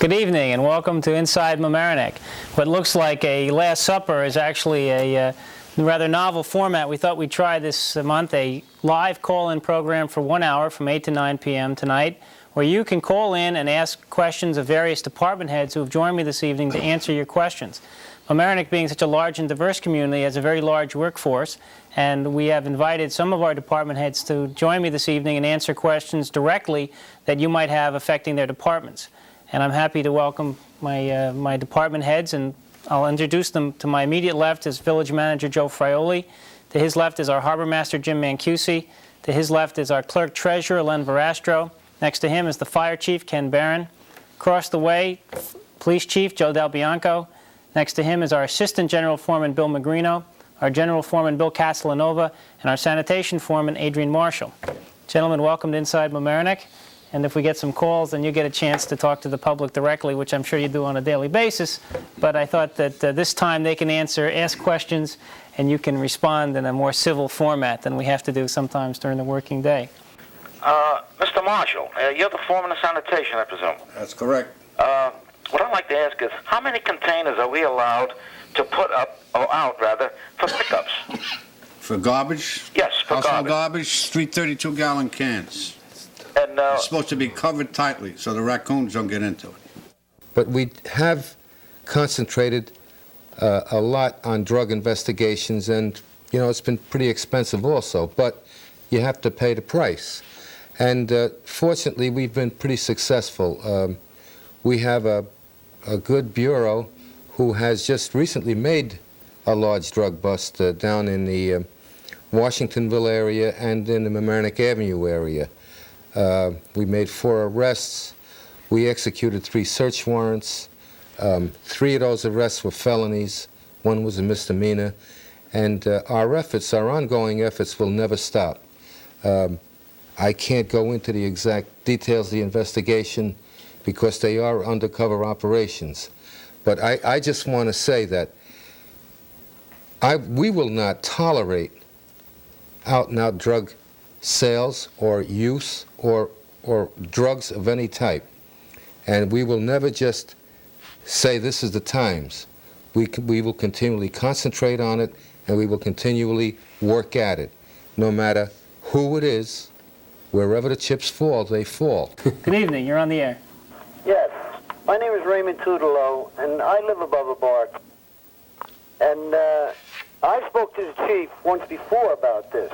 Good evening and welcome to Inside Mamaroneck. What looks like a Last Supper is actually a rather novel format. We thought we'd try this month, a live call-in program for 1 hour from 8 to 9 p.m. tonight, where you can call in and ask questions of various department heads who have joined me this evening to answer your questions. Mamaroneck, being such a large and diverse community, has a very large workforce, and we have invited some of our department heads to join me this evening and answer questions directly that you might have affecting their departments. And I'm happy to welcome my department heads, and I'll introduce them. To my immediate left is Village Manager Joe Frioli. To his left is our Harbor Master Jim Mancusi. To his left is our Clerk Treasurer Len Verastro. Next to him is the Fire Chief Ken Barron. Across the way, Police Chief Joe Del Bianco. Next to him is our Assistant General Foreman Bill Magrino, our General Foreman Bill Castellanova, and our Sanitation Foreman Adrian Marshall. Gentlemen, welcome to Inside Mamaroneck. And if we get some calls, then you get a chance to talk to the public directly, which I'm sure you do on a daily basis. But I thought that this time they can ask questions, and you can respond in a more civil format than we have to do sometimes during the working day. Mr. Marshall, you're the foreman of sanitation, I presume? That's correct. What I'd like to ask is, how many containers are we allowed to put up, or out, rather, for pickups? For garbage? Yes, for Household garbage. 3 32-gallon cans. And, It's supposed to be covered tightly so the raccoons don't get into it. But we have concentrated a lot on drug investigations, and, you know, it's been pretty expensive also, but you have to pay the price. And fortunately, we've been pretty successful. We have a good bureau who has just recently made a large drug bust down in the Washingtonville area and in the Mamaroneck Avenue area. We made 4 arrests. We executed 3 search warrants. 3 of those arrests were felonies. 1 was a misdemeanor. And our ongoing efforts will never stop. I can't go into the exact details of the investigation because they are undercover operations. But I just want to say that we will not tolerate out-and-out drug sales or use or drugs of any type. And we will never just say this is the times. We will continually concentrate on it, and we will continually work at it. No matter who it is, wherever the chips fall, they fall. Good evening. You're on the air. Yes. My name is Raymond Tudelo, and I live above a bar. And I spoke to the chief once before about this.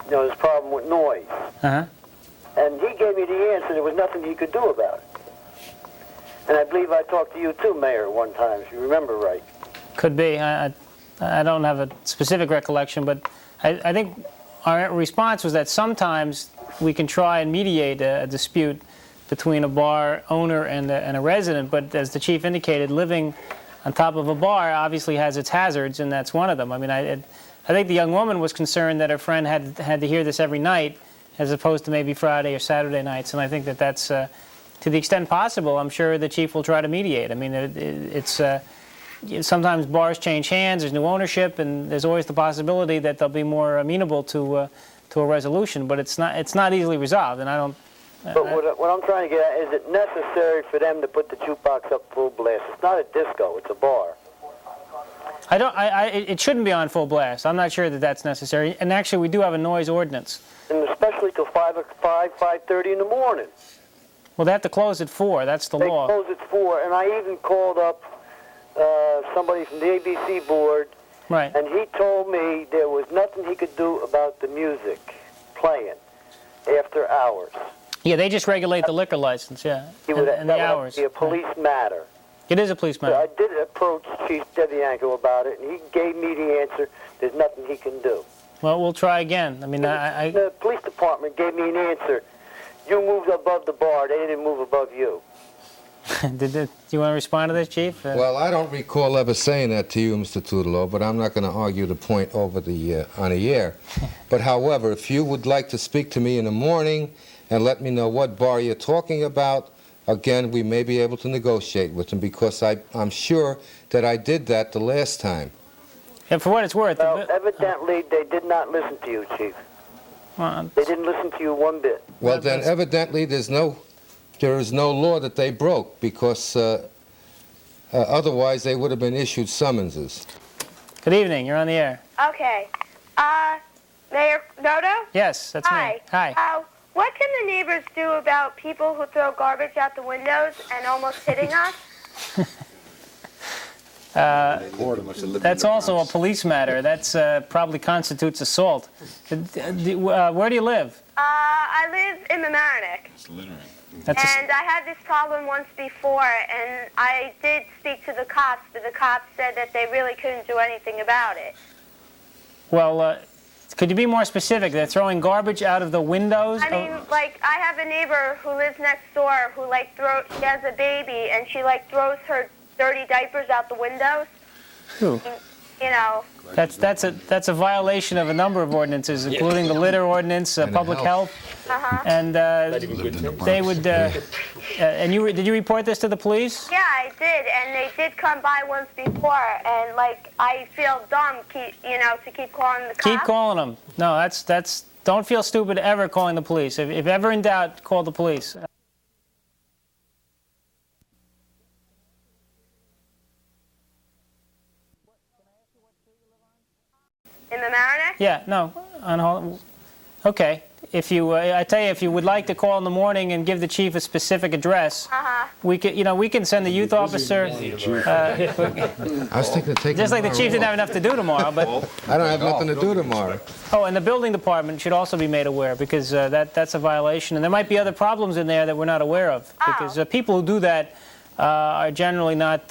You know, this problem with noise. Uh-huh. And he gave me the answer. There was nothing he could do about it. And I believe I talked to you too, Mayor, one time, if you remember right. Could be. I don't have a specific recollection, but I think our response was that sometimes we can try and mediate a dispute between a bar owner and a resident, but as the chief indicated, living on top of a bar obviously has its hazards, and that's one of them. I mean, I think the young woman was concerned that her friend had to hear this every night as opposed to maybe Friday or Saturday nights, and I think that that's, to the extent possible, I'm sure the chief will try to mediate. I mean, it's sometimes bars change hands, there's new ownership, and there's always the possibility that they'll be more amenable to a resolution, but it's not easily resolved, and I don't... But what I'm trying to get at, is it necessary for them to put the jukebox up full blast? It's not a disco, it's a bar. It shouldn't be on full blast. I'm not sure that that's necessary. And actually, we do have a noise ordinance. And especially till 5:30 in the morning. Well, they have to close at 4. That's the law. They close at 4, and I even called up somebody from the ABC board, Right. and he told me there was nothing he could do about the music playing after hours. Yeah, they just regulate the liquor license, yeah, and the hours. That would be a police matter. It is a police matter. So I did approach Chief DeBianco about it, and he gave me the answer. There's nothing he can do. Well, we'll try again. I mean, The police department gave me an answer. You moved above the bar. They didn't move above you. Do you want to respond to this, Chief? Well, I don't recall ever saying that to you, Mr. Tudelo, but I'm not going to argue the point over on the air. But however, if you would like to speak to me in the morning and let me know what bar you're talking about, again, we may be able to negotiate with them, because I'm sure that I did that the last time. And for what it's worth... Well, evidently, they did not listen to you, Chief. They didn't listen to you one bit. Well, then, evidently, there's no there is no law that they broke, because otherwise they would have been issued summonses. Good evening. You're on the air. Okay. Mayor Noto? Yes, that's Hi. me. Hi. What can the neighbors do about people who throw garbage out the windows and almost hitting us? That's also a police matter. That's probably constitutes assault. Where do you live? I live in Mamaroneck. And I had this problem once before, and I did speak to the cops, but the cops said that they really couldn't do anything about it. Well, could you be more specific? They're throwing garbage out of the windows? I mean, like, I have a neighbor who lives next door who, like, she has a baby, and she, like, throws her dirty diapers out the windows. Ooh. You know. That's a violation of a number of ordinances, including the litter ordinance, public health. And they would. Did you report this to the police? Yeah, I did, and they did come by once before, and like I feel dumb, to keep calling the cops. Keep calling them. No, that's. Don't feel stupid ever calling the police. If ever in doubt, call the police. In Mamaroneck? Yeah, no. Okay. If you, I tell you, if you would like to call in the morning and give the chief a specific address, we can send the youth officer. I was thinking of taking Just like the chief didn't have enough to do tomorrow, but. I don't have nothing to do tomorrow. Oh, and the building department should also be made aware, because that's a violation, and there might be other problems in there that we're not aware of, because people who do that are generally not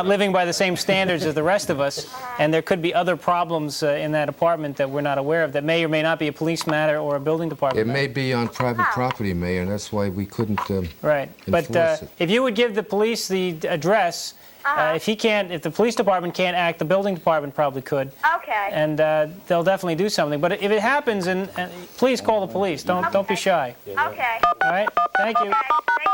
living by the same standards as the rest of us, and there could be other problems in that apartment that we're not aware of that may or may not be a police matter or a building department It matter. may be on private property, Mayor, and that's why we couldn't Right, but enforce it. if you would give the police the address, if the police department can't act, the building department probably could. Okay. And they'll definitely do something. But if it happens, and please call the police. Don't be shy. Okay. All right. Thank you. Okay. Thank